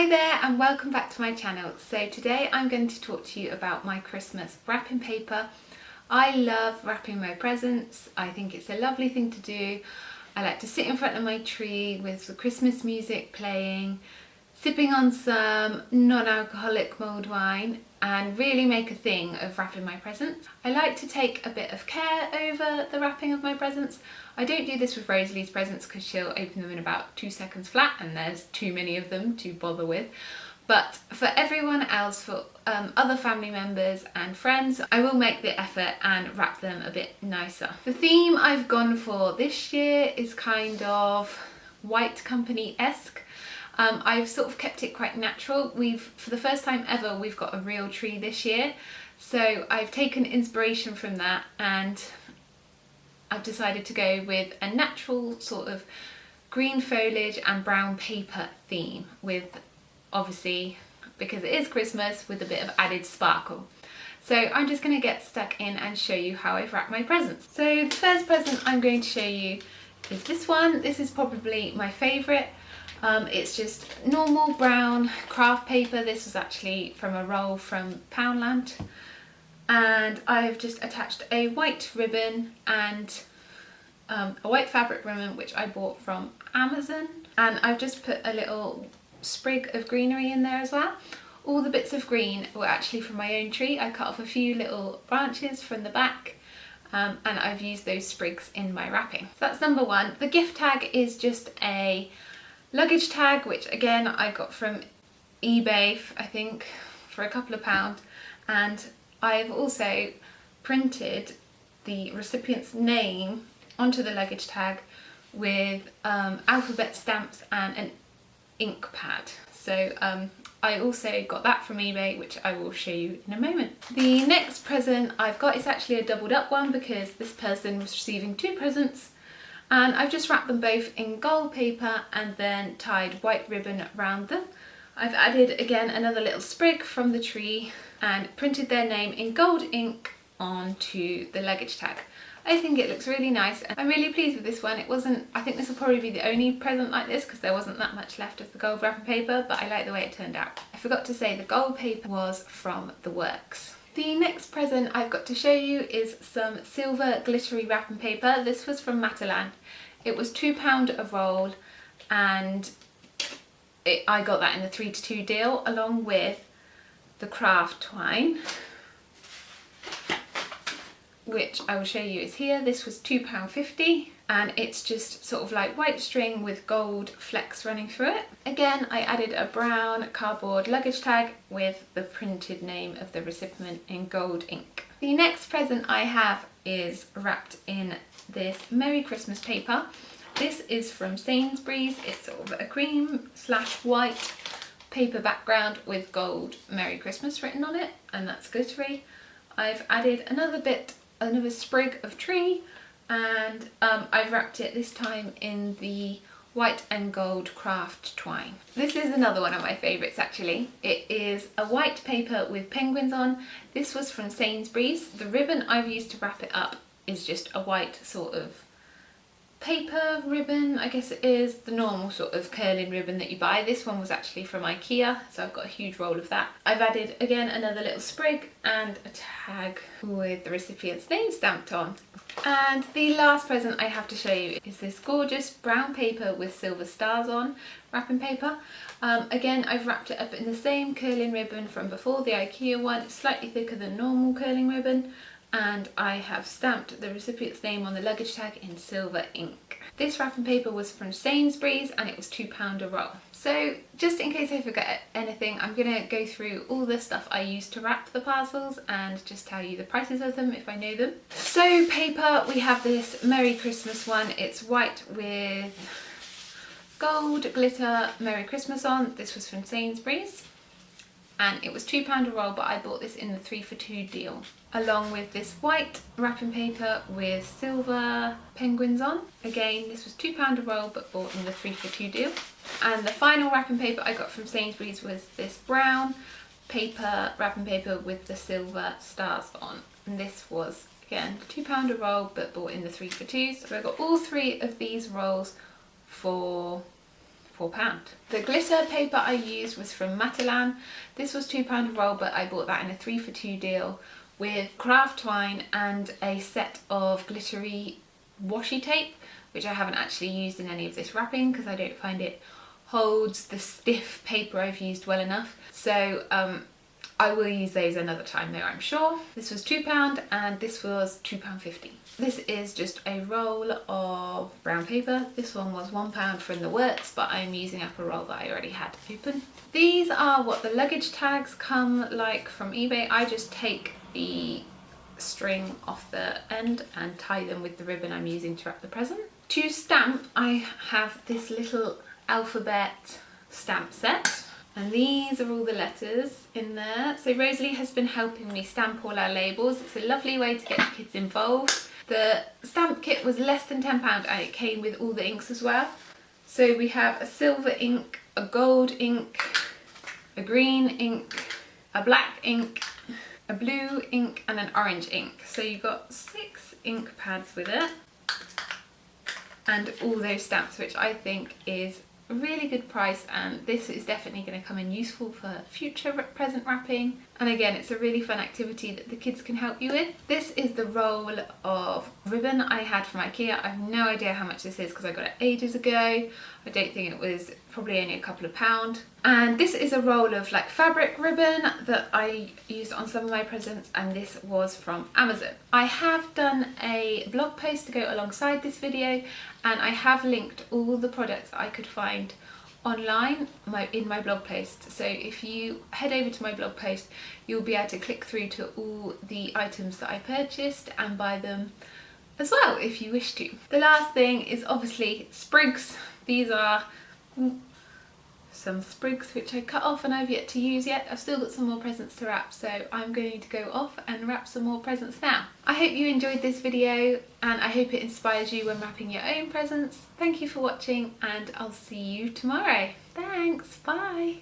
Hi there and welcome back to my channel. So today I'm going to talk to you about my Christmas wrapping paper. I love wrapping my presents. I think it's a lovely thing to do. I like to sit in front of my tree with the Christmas music playing, sipping on some non-alcoholic mulled wine and really make a thing of wrapping my presents. I like to take a bit of care over the wrapping of my presents. I don't do this with Rosalie's presents because she'll open them in about 2 seconds flat and there's too many of them to bother with. But for everyone else, for other family members and friends, I will make the effort and wrap them a bit nicer. The theme I've gone for this year is kind of White Company-esque. I've sort of kept it quite natural. For the first time ever, we've got a real tree this year. So I've taken inspiration from that and I've decided to go with a natural sort of green foliage and brown paper theme with, obviously, because it is Christmas, with a bit of added sparkle. So I'm just going to get stuck in and show you how I've wrapped my presents. So the first present I'm going to show you is this one. This is probably my favourite. It's just normal brown craft paper. This was actually from a roll from Poundland. And I've just attached a white ribbon and a white fabric ribbon which I bought from Amazon, and I've just put a little sprig of greenery in there as well. All the bits of green were actually from my own tree. I cut off a few little branches from the back and I've used those sprigs in my wrapping. So that's number one. The gift tag is just a luggage tag which again I got from eBay, I think, for a couple of pounds, and I've also printed the recipient's name onto the luggage tag with alphabet stamps and an ink pad. So I also got that from eBay, which I will show you in a moment. The next present I've got is actually a doubled up one because this person was receiving 2 presents, and I've just wrapped them both in gold paper and then tied white ribbon around them. I've added again another little sprig from the tree and printed their name in gold ink onto the luggage tag. I think it looks really nice and I'm really pleased with this one. I think this will probably be the only present like this because there wasn't that much left of the gold wrapping paper, but I like the way it turned out. I forgot to say the gold paper was from The Works. The next present I've got to show you is some silver glittery wrapping paper. This was from Matalan. It was £2 a roll and I got that in the 3-to-2 deal along with the craft twine, which I will show you is here. This was £2.50 and it's just sort of like white string with gold flecks running through it. Again, I added a brown cardboard luggage tag with the printed name of the recipient in gold ink. The next present I have is wrapped in this Merry Christmas paper. This is from Sainsbury's. It's sort of a cream/white paper background with gold Merry Christmas written on it, and that's glittery. I've added another sprig of tree, and I've wrapped it this time in the white and gold craft twine. This is another one of my favourites actually. It is a white paper with penguins on. This was from Sainsbury's. The ribbon I've used to wrap it up is just a white sort of paper ribbon, I guess it is, the normal sort of curling ribbon that you buy. This one was actually from IKEA, so I've got a huge roll of that. I've added again another little sprig and a tag with the recipient's name stamped on. And the last present I have to show you is this gorgeous brown paper with silver stars on wrapping paper. Again, I've wrapped it up in the same curling ribbon from before, the IKEA one. It's slightly thicker than normal curling ribbon, and I have stamped the recipient's name on the luggage tag in silver ink. This wrapping paper was from Sainsbury's and it was £2 a roll. So just in case I forget anything, I'm going to go through all the stuff I used to wrap the parcels and just tell you the prices of them if I know them. So paper, we have this Merry Christmas one. It's white with gold glitter Merry Christmas on. This was from Sainsbury's and it was £2 a roll, but I bought this in the 3-for-2 deal, along with this white wrapping paper with silver penguins on. Again, this was £2 a roll but bought in the 3-for-2 deal. And the final wrapping paper I got from Sainsbury's was this brown paper wrapping paper with the silver stars on, and this was again £2 a roll but bought in the 3-for-2. So I got all 3 of these rolls for £4. The glitter paper I used was from Matalan. This was £2 a roll, but I bought that in a 3 for 2 deal with craft twine and a set of glittery washi tape, which I haven't actually used in any of this wrapping because I don't find it holds the stiff paper I've used well enough. So I will use those another time though, I'm sure. This was £2 and this was £2.50. This is just a roll of brown paper. This one was £1 from the works, but I'm using up a roll that I already had open. These are what the luggage tags come like from eBay. I just take the string off the end and tie them with the ribbon I'm using to wrap the present. To stamp, I have this little alphabet stamp set. And these are all the letters in there. So Rosalie has been helping me stamp all our labels. It's a lovely way to get the kids involved. The stamp kit was less than £10 and it came with all the inks as well. So we have a silver ink, a gold ink, a green ink, a black ink, a blue ink and an orange ink. So you got 6 ink pads with it and all those stamps, which I think is a really good price, and this is definitely going to come in useful for future present wrapping. And again, it's a really fun activity that the kids can help you with. This is the roll of ribbon I had from IKEA. I have no idea how much this is because I got it ages ago. I don't think it was, probably only a couple of pounds. And this is a roll of like fabric ribbon that I used on some of my presents, and this was from Amazon. I have done a blog post to go alongside this video, and I have linked all the products I could find online in my blog post. So if you head over to my blog post, you'll be able to click through to all the items that I purchased and buy them as well if you wish to. The last thing is obviously sprigs. These are some sprigs which I cut off and I've yet to use yet. I've still got some more presents to wrap, so I'm going to go off and wrap some more presents now. I hope you enjoyed this video and I hope it inspires you when wrapping your own presents. Thank you for watching and I'll see you tomorrow. Thanks, bye!